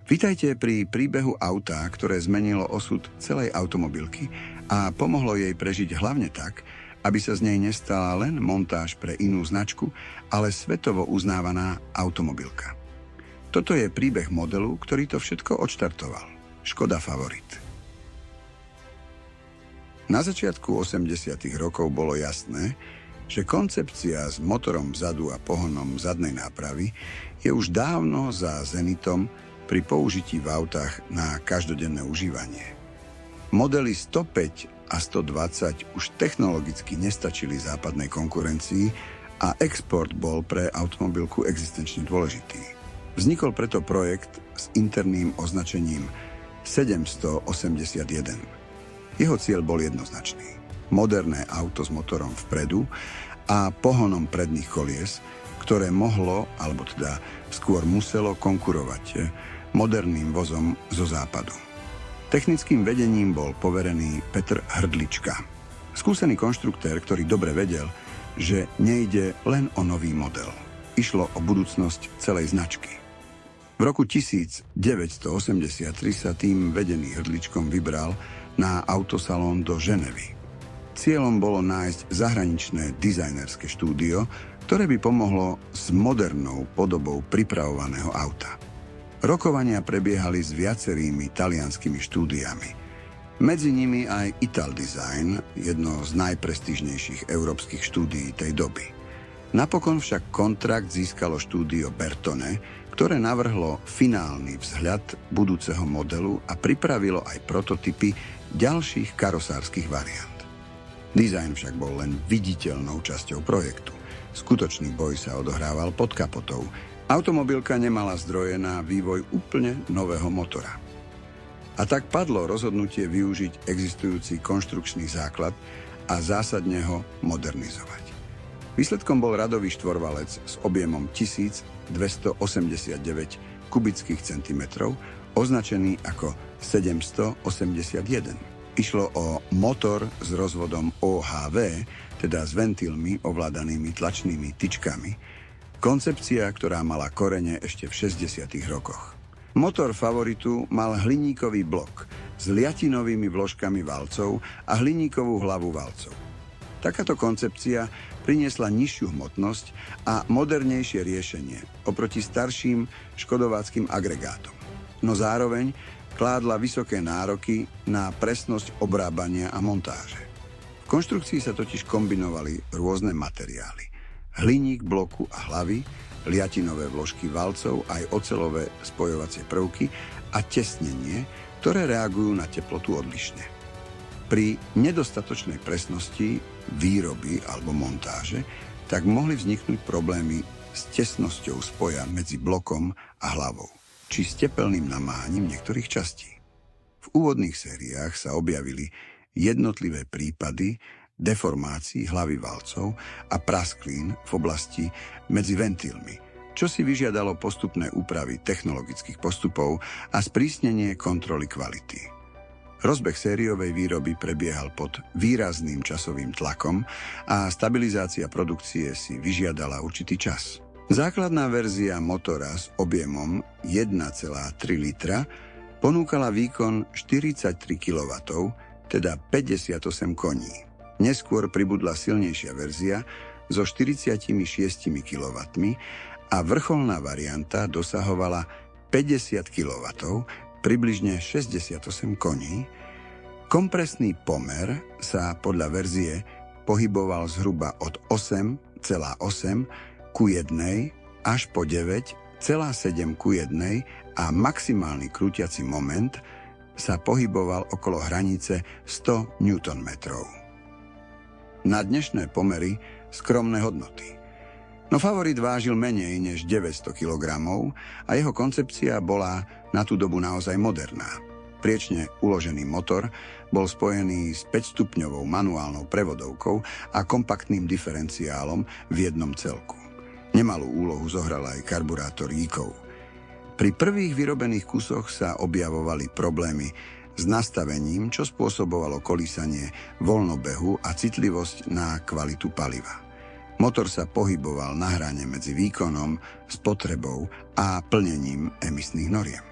Vitajte pri príbehu auta, ktoré zmenilo osud celej automobilky a pomohlo jej prežiť hlavne tak, aby sa z nej nestala len montáž pre inú značku, ale svetovo uznávaná automobilka. Toto je príbeh modelu, ktorý to všetko odštartoval. Škoda Favorit. Na začiatku 80. rokov bolo jasné, že koncepcia s motorom vzadu a pohonom zadnej nápravy je už dávno za zenitom pri použití v autách na každodenné užívanie. Modely 105 a 120 už technologicky nestačili západnej konkurencii a export bol pre automobilku existenčne dôležitý. Vznikol preto projekt s interným označením 781. Jeho cieľ bol jednoznačný. Moderné auto s motorom vpredu a pohonom predných kolies, ktoré mohlo, alebo teda skôr muselo konkurovať moderným vozom zo západu. Technickým vedením bol poverený Petr Hrdlička. Skúsený konštruktér, ktorý dobre vedel, že nejde len o nový model. Išlo o budúcnosť celej značky. V roku 1983 sa tým vedený Hrdličkom vybral na autosalón do Ženevy. Cieľom bolo nájsť zahraničné dizajnerské štúdio, ktoré by pomohlo s modernou podobou pripravovaného auta. Rokovania prebiehali s viacerými talianskými štúdiami. Medzi nimi aj Ital Design, jedno z najprestížnejších európskych štúdií tej doby. Napokon však kontrakt získalo štúdio Bertone, ktoré navrhlo finálny vzhľad budúceho modelu a pripravilo aj prototypy ďalších karosárskych variant. Dizajn však bol len viditeľnou časťou projektu. Skutočný boj sa odohrával pod kapotou. Automobilka nemala zdroje na vývoj úplne nového motora. A tak padlo rozhodnutie využiť existujúci konštrukčný základ a zásadne ho modernizovať. Výsledkom bol radový štvorvalec s objemom 1289 kubických centimetrov, označený ako 781. Išlo o motor s rozvodom OHV, teda s ventilmi ovládanými tlačnými tyčkami. Koncepcia, ktorá mala korene ešte v 60. rokoch. Motor Favoritu mal hliníkový blok s liatinovými vložkami valcov a hliníkovú hlavu valcov. Takáto koncepcia priniesla nižšiu hmotnosť a modernejšie riešenie oproti starším škodováckym agregátom. No zároveň kládla vysoké nároky na presnosť obrábania a montáže. V konštrukcii sa totiž kombinovali rôzne materiály. Hliník bloku a hlavy, liatinové vložky valcov, aj oceľové spojovacie prvky a tesnenie, ktoré reagujú na teplotu odlišne. Pri nedostatočnej presnosti výroby alebo montáže tak mohli vzniknúť problémy s tesnosťou spoja medzi blokom a hlavou, či s tepelným namáhaním niektorých častí. V úvodných sériách sa objavili jednotlivé prípady deformácií hlavy valcov a prasklín v oblasti medzi ventilmi, čo si vyžiadalo postupné úpravy technologických postupov a sprísnenie kontroly kvality. Rozbeh sériovej výroby prebiehal pod výrazným časovým tlakom a stabilizácia produkcie si vyžiadala určitý čas. Základná verzia motora s objemom 1,3 litra ponúkala výkon 43 kW, teda 58 koní. Neskôr pribudla silnejšia verzia so 46 kW a vrcholná varianta dosahovala 50 kW, približne 68 koní. Kompresný pomer sa podľa verzie pohyboval zhruba od 8,8 ku 1 až po 9,7 ku 1 a maximálny krútiaci moment sa pohyboval okolo hranice 100 Nm. Na dnešné pomery skromné hodnoty. No Favorit vážil menej než 900 kg a jeho koncepcia bola na tú dobu naozaj moderná. Priečne uložený motor bol spojený s 5-stupňovou manuálnou prevodovkou a kompaktným diferenciálom v jednom celku. Nemalú úlohu zohral aj karburátor Jíkov. Pri prvých vyrobených kusoch sa objavovali problémy s nastavením, čo spôsobovalo kolísanie voľnobehu a citlivosť na kvalitu paliva. Motor sa pohyboval na hrane medzi výkonom, spotrebou a plnením emisných noriem.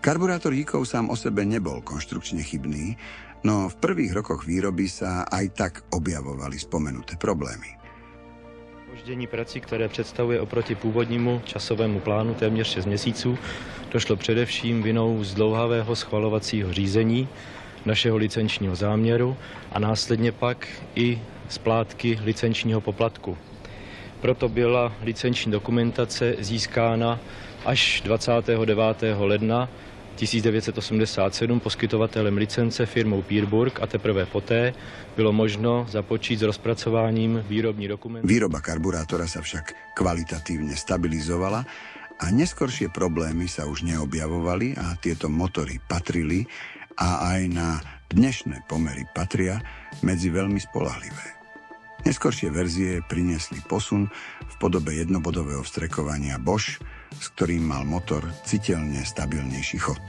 Karburátor Jíkov sám o sebe nebol konštrukčne chybný, no v prvých rokoch výroby sa aj tak objavovali spomenuté problémy. Zpoždění prací, které představuje oproti původnímu časovému plánu téměř 6 měsíců, došlo především vinou zdlouhavého schvalovacího řízení našeho licenčního záměru a následně pak i splátky licenčního poplatku. Proto byla licenční dokumentace získána až 29. ledna 1987 poskytovatelem licence firmou Pierburg a teprve poté bylo možno započít s rozpracováním výrobní dokumenty. Výroba karburátora sa však kvalitatívne stabilizovala a neskoršie problémy sa už neobjavovali a tieto motory patrili a aj na dnešné pomery patria medzi veľmi spoľahlivé. Neskoršie verzie priniesli posun v podobe jednobodového vstrekovania Bosch, s ktorým mal motor citeľne stabilnejší chod.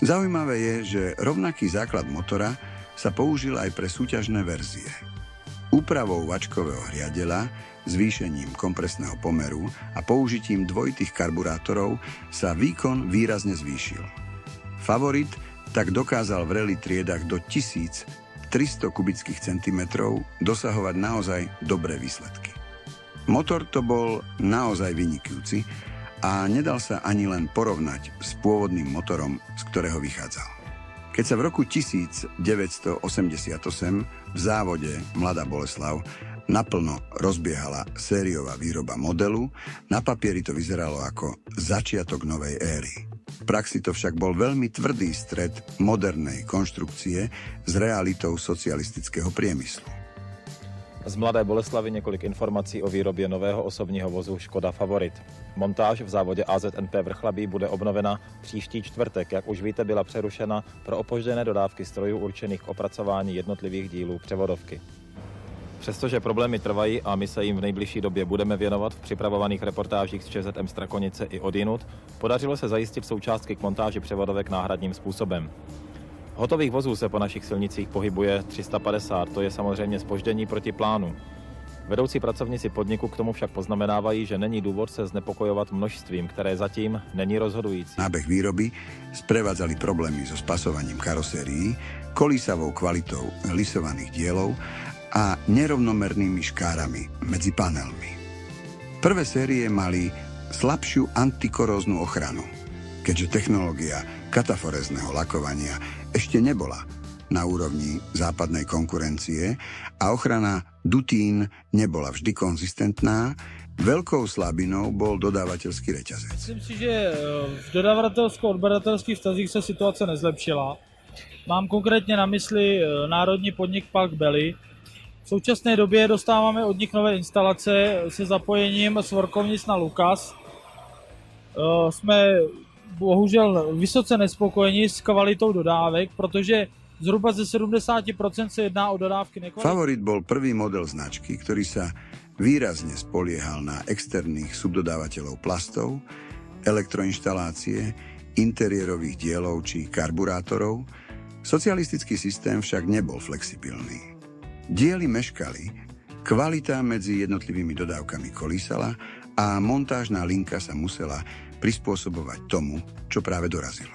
Zaujímavé je, že rovnaký základ motora sa použil aj pre súťažné verzie. Úpravou vačkového hriadeľa, zvýšením kompresného pomeru a použitím dvojitých karburátorov sa výkon výrazne zvýšil. Favorit tak dokázal v rally triedach do 1300 kubických centimetrov dosahovať naozaj dobré výsledky. Motor to bol naozaj vynikujúci a nedal sa ani len porovnať s pôvodným motorom, z ktorého vychádzal. Keď sa v roku 1988 v závode Mladá Boleslav naplno rozbiehala sériová výroba modelu, na papieri to vyzeralo ako začiatok novej éry. V praxi to však bol veľmi tvrdý stret modernej konštrukcie s realitou socialistického priemyslu. Z Mladé Boleslavy několik informací o výrobě nového osobního vozu Škoda Favorit. Montáž v závodě AZNP Vrchlabí bude obnovena příští čtvrtek. Jak už víte, byla přerušena pro opožděné dodávky strojů určených k opracování jednotlivých dílů převodovky. Přestože problémy trvají a my se jim v nejbližší době budeme věnovat v připravovaných reportážích z ČZM Strakonice i odjinud, podařilo se zajistit součástky k montáži převodovek náhradním způsobem. Hotových vozů se po našich silnicích pohybuje 350, to je samozřejmě zpoždění proti plánu. Vedoucí pracovníci podniku k tomu však poznamenávají, že není důvod se znepokojovat množstvím, které zatím není rozhodující. Nábeh výroby sprevádzali problémy so spasovaním karosérií, kolísavou kvalitou lisovaných dielov a nerovnomernými škárami medzi panelmi. Prvé série mali slabšiu antikoróznu ochranu, keďže technológia kataforezného lakovania ešte nebola na úrovni západnej konkurencie a ochrana dutín nebola vždy konzistentná, veľkou slabinou bol dodávateľský reťazec. Myslím si, že v dodavatelsko-odběratelských vztazích se situace nezlepšila. Mám konkrétně na mysli národní podnik Palk Belly. V současné době dostáváme od nich nové instalace se zapojením svorkovnic na Lukas. Jsme bohužel vysoce nespokojeni s kvalitou dodávek, protože zhruba ze 70% se jedná o dodávky nekvalitní. Favorit bol prvý model značky, ktorý sa výrazne spoliehal na externých subdodávateľov plastov, elektroinštalácie, interiérových dielov či karburátorov. Socialistický systém však nebol flexibilný. Diely meškali, kvalita medzi jednotlivými dodávkami kolísala a montážna linka sa musela prispôsobovať tomu, čo práve dorazilo.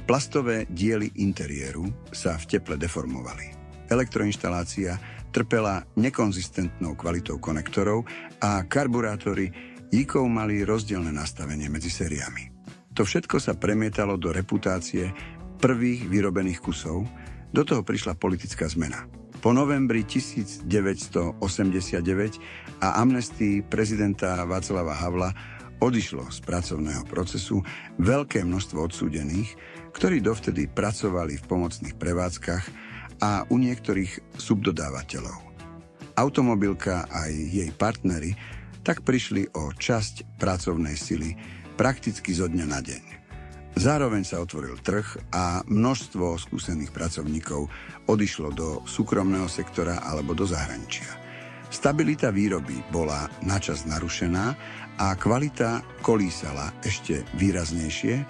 Plastové diely interiéru sa v teple deformovali. Elektroinštalácia trpela nekonzistentnou kvalitou konektorov a karburátory Jíkov mali rozdielne nastavenie medzi sériami. To všetko sa premietalo do reputácie prvých vyrobených kusov, do toho prišla politická zmena. Po novembri 1989 a amnestii prezidenta Václava Havla odišlo z pracovného procesu veľké množstvo odsúdených, ktorí dovtedy pracovali v pomocných prevádzkach a u niektorých subdodávateľov. Automobilka a jej partnery tak prišli o časť pracovnej sily prakticky zo dňa na deň. Zároveň sa otvoril trh a množstvo skúsených pracovníkov odišlo do súkromného sektora alebo do zahraničia. Stabilita výroby bola načas narušená a kvalita kolísala ešte výraznejšie,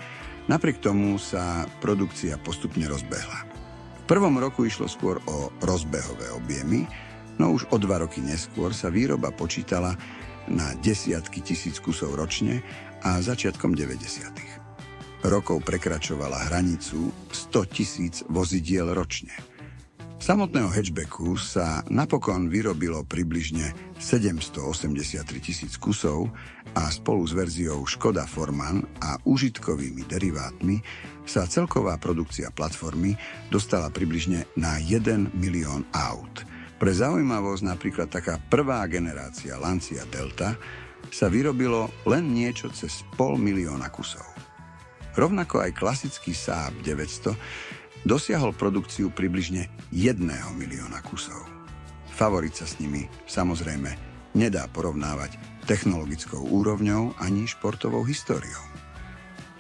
napriek tomu sa produkcia postupne rozbehla. V prvom roku išlo skôr o rozbehové objemy, no už o 2 roky neskôr sa výroba počítala na desiatky tisíc kusov ročne a začiatkom 90. rokov prekračovala hranicu 100 000 vozidiel ročne. Samotného hatchbacku sa napokon vyrobilo približne 783 000 kusov a spolu s verziou Škoda Forman a užitkovými derivátmi sa celková produkcia platformy dostala približne na 1 milión aut. Pre zaujímavosť napríklad taká prvá generácia Lancia Delta sa vyrobilo len niečo cez 500 000 kusov. Rovnako aj klasický Saab 900 dosiahol produkciu približne 1 milióna kusov. Favorit sa s nimi samozrejme nedá porovnávať technologickou úrovňou ani športovou históriou.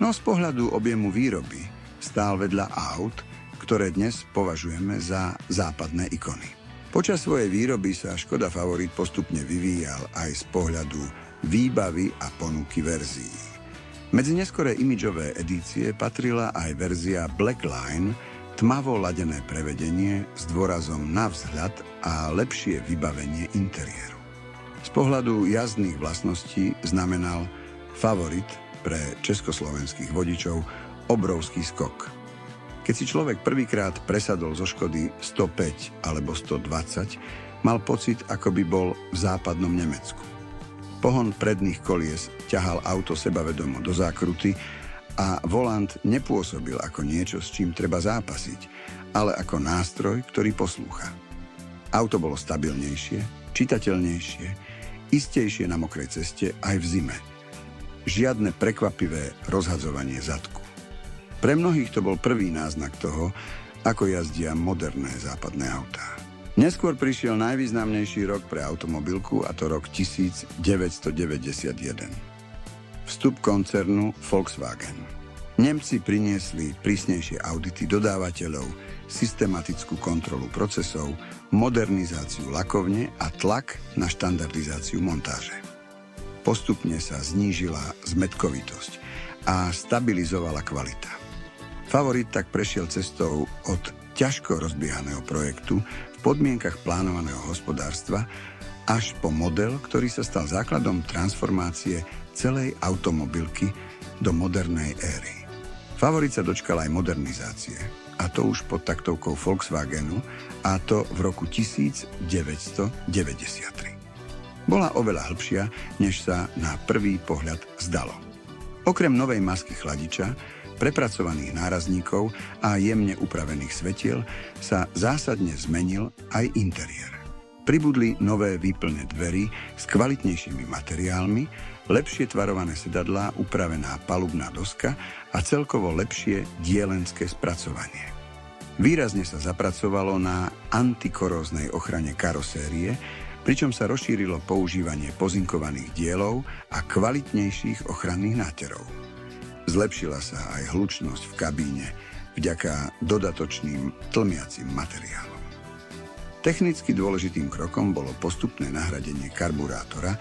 No z pohľadu objemu výroby stál vedľa aut, ktoré dnes považujeme za západné ikony. Počas svojej výroby sa Škoda Favorit postupne vyvíjal aj z pohľadu výbavy a ponuky verzií. Medzi neskoré imidžové edície patrila aj verzia Black Line, tmavo ladené prevedenie s dôrazom na vzhľad a lepšie vybavenie interiéru. Z pohľadu jazdných vlastností znamenal Favorit pre československých vodičov obrovský skok. Keď si človek prvýkrát presadol zo Škody 105 alebo 120, mal pocit, ako by bol v západnom Nemecku. Pohon predných kolies ťahal auto sebavedomo do zákruty a volant nepôsobil ako niečo, s čím treba zápasiť, ale ako nástroj, ktorý poslúcha. Auto bolo stabilnejšie, čitateľnejšie, istejšie na mokrej ceste aj v zime. Žiadne prekvapivé rozhadzovanie zadku. Pre mnohých to bol prvý náznak toho, ako jazdia moderné západné autá. Neskôr prišiel najvýznamnejší rok pre automobilku, a to rok 1991. Vstup koncernu Volkswagen. Nemci priniesli prísnejšie audity dodávateľov, systematickú kontrolu procesov, modernizáciu lakovne a tlak na štandardizáciu montáže. Postupne sa znížila zmätkovitosť a stabilizovala kvalita. Favorit tak prešiel cestou od ťažko rozbiehaného projektu v podmienkach plánovaného hospodárstva až po model, ktorý sa stal základom transformácie celej automobilky do modernej éry. Favorit sa dočkal aj modernizácie, a to už pod taktovkou Volkswagenu, a to v roku 1993. Bola oveľa hĺbšia, než sa na prvý pohľad zdalo. Okrem novej masky chladiča, prepracovaných nárazníkov a jemne upravených svetiel sa zásadne zmenil aj interiér. Pribudli nové výplne dverí s kvalitnejšími materiálmi, lepšie tvarované sedadlá, upravená palubná doska a celkovo lepšie dielenské spracovanie. Výrazne sa zapracovalo na antikoróznej ochrane karosérie, pričom sa rozšírilo používanie pozinkovaných dielov a kvalitnejších ochranných náterov. Zlepšila sa aj hlučnosť v kabíne vďaka dodatočným tlmiacim materiálom. Technicky dôležitým krokom bolo postupné nahradenie karburátora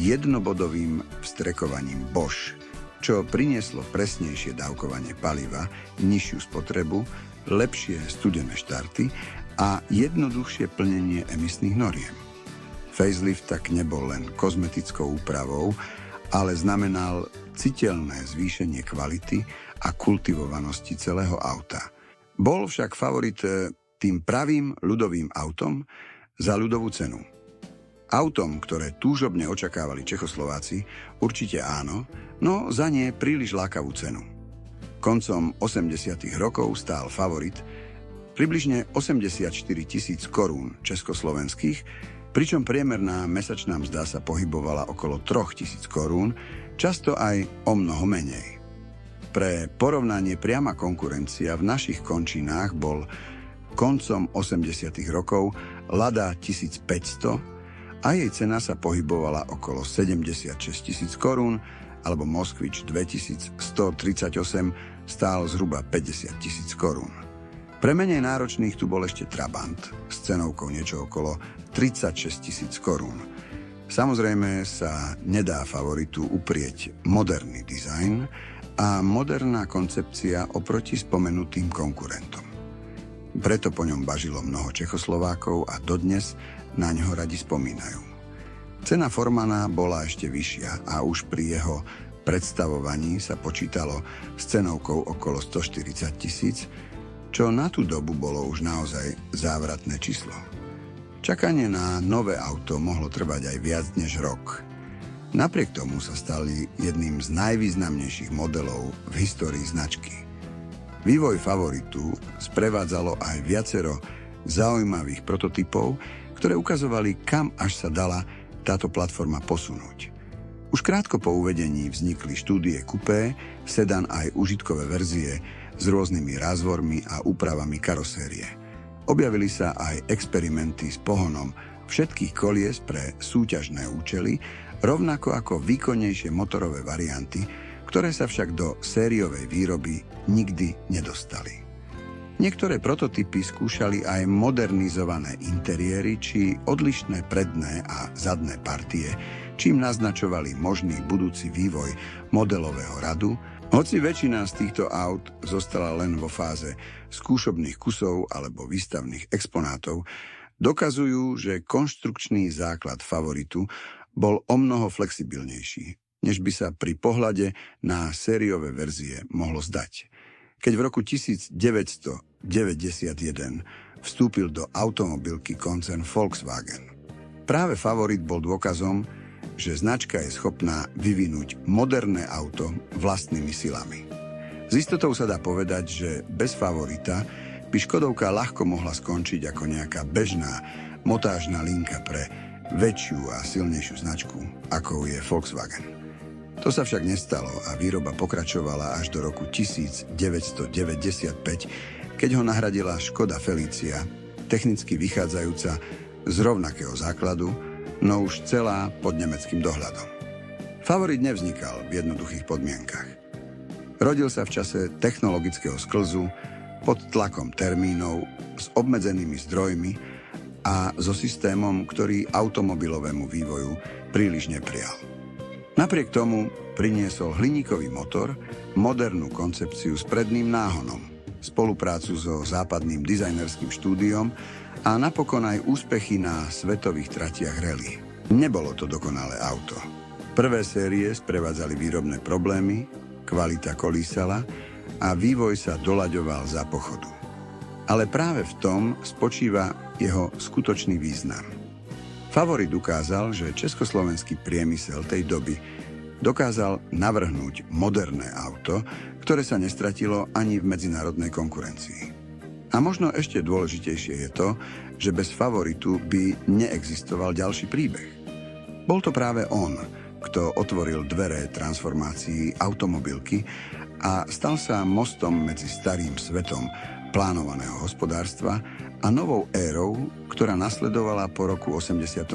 jednobodovým vstrekovaním Bosch, čo prinieslo presnejšie dávkovanie paliva, nižšiu spotrebu, lepšie studené štarty a jednoduchšie plnenie emisných noriem. Facelift tak nebol len kozmetickou úpravou, ale znamenal citeľné zvýšenie kvality a kultivovanosti celého auta. Bol však Favorit tým pravým ľudovým autom za ľudovú cenu. Autom, ktoré túžobne očakávali Čechoslováci, určite áno, no za nie príliš lákavú cenu. Koncom 80. rokov stál Favorit približne 84 000 korún československých, pričom priemerná mesačná mzda sa pohybovala okolo 3 000 korún, často aj o mnoho menej. Pre porovnanie priama konkurencia v našich končinách bol koncom 80. rokov Lada 1500 a jej cena sa pohybovala okolo 76 000 korún, alebo Moskvič 2138 stál zhruba 50 000 korún. Pre menej náročných tu bol ešte Trabant s cenovkou niečo okolo 36 000 korún. Samozrejme sa nedá Favoritu uprieť moderný dizajn a moderná koncepcia oproti spomenutým konkurentom. Preto po ňom bažilo mnoho Čechoslovákov a dodnes na ňo radi spomínajú. Cena Formana bola ešte vyššia a už pri jeho predstavovaní sa počítalo s cenovkou okolo 140 000, čo na tú dobu bolo už naozaj závratné číslo. Čakanie na nové auto mohlo trvať aj viac než rok. Napriek tomu sa stali jedným z najvýznamnejších modelov v histórii značky. Vývoj Favoritu sprevádzalo aj viacero zaujímavých prototypov, ktoré ukazovali, kam až sa dala táto platforma posunúť. Už krátko po uvedení vznikli štúdie kupé, sedan aj užitkové verzie s rôznymi rázvormi a úpravami karosérie. Objavili sa aj experimenty s pohonom všetkých kolies pre súťažné účely, rovnako ako výkonnejšie motorové varianty, ktoré sa však do sériovej výroby nikdy nedostali. Niektoré prototypy skúšali aj modernizované interiéry či odlišné predné a zadné partie, čím naznačovali možný budúci vývoj modelového radu, hoci väčšina z týchto aut zostala len vo fáze skúšobných kusov alebo výstavných exponátov, dokazujú, že konštrukčný základ Favoritu bol omnoho flexibilnejší, než by sa pri pohľade na sériové verzie mohlo zdať. Keď v roku 1991 vstúpil do automobilky koncern Volkswagen. Práve Favorit bol dôkazom, že značka je schopná vyvinúť moderné auto vlastnými silami. S istotou sa dá povedať, že bez Favorita by Škodovka ľahko mohla skončiť ako nejaká bežná motážna linka pre väčšiu a silnejšiu značku, ako je Volkswagen. To sa však nestalo a výroba pokračovala až do roku 1995, keď ho nahradila Škoda Felicia, technicky vychádzajúca z rovnakého základu, no už celá pod nemeckým dohľadom. Favorit nevznikal v jednoduchých podmienkach. Rodil sa v čase technologického sklzu, pod tlakom termínov, s obmedzenými zdrojmi a so systémom, ktorý automobilovému vývoju príliš neprijal. Napriek tomu priniesol hliníkový motor, modernú koncepciu s predným náhonom, spoluprácu so západným dizajnerským štúdiom a napokon aj úspechy na svetových tratiach rally. Nebolo to dokonalé auto. Prvé série sprevádzali výrobné problémy, kvalita kolísala a vývoj sa doľaďoval za pochodu. Ale práve v tom spočíva jeho skutočný význam. Favorit ukázal, že československý priemysel tej doby dokázal navrhnúť moderné auto, ktoré sa nestratilo ani v medzinárodnej konkurencii. A možno ešte dôležitejšie je to, že bez Favoritu by neexistoval ďalší príbeh. Bol to práve on, kto otvoril dvere transformácii automobilky a stal sa mostom medzi starým svetom plánovaného hospodárstva a novou érou, ktorá nasledovala po roku 89.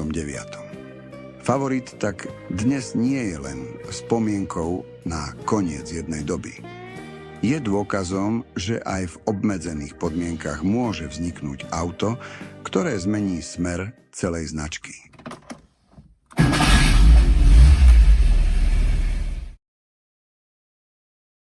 Favorit tak dnes nie je len spomienkou na koniec jednej doby. Je dôkazom, že aj v obmedzených podmienkach môže vzniknúť auto, ktoré zmení smer celej značky.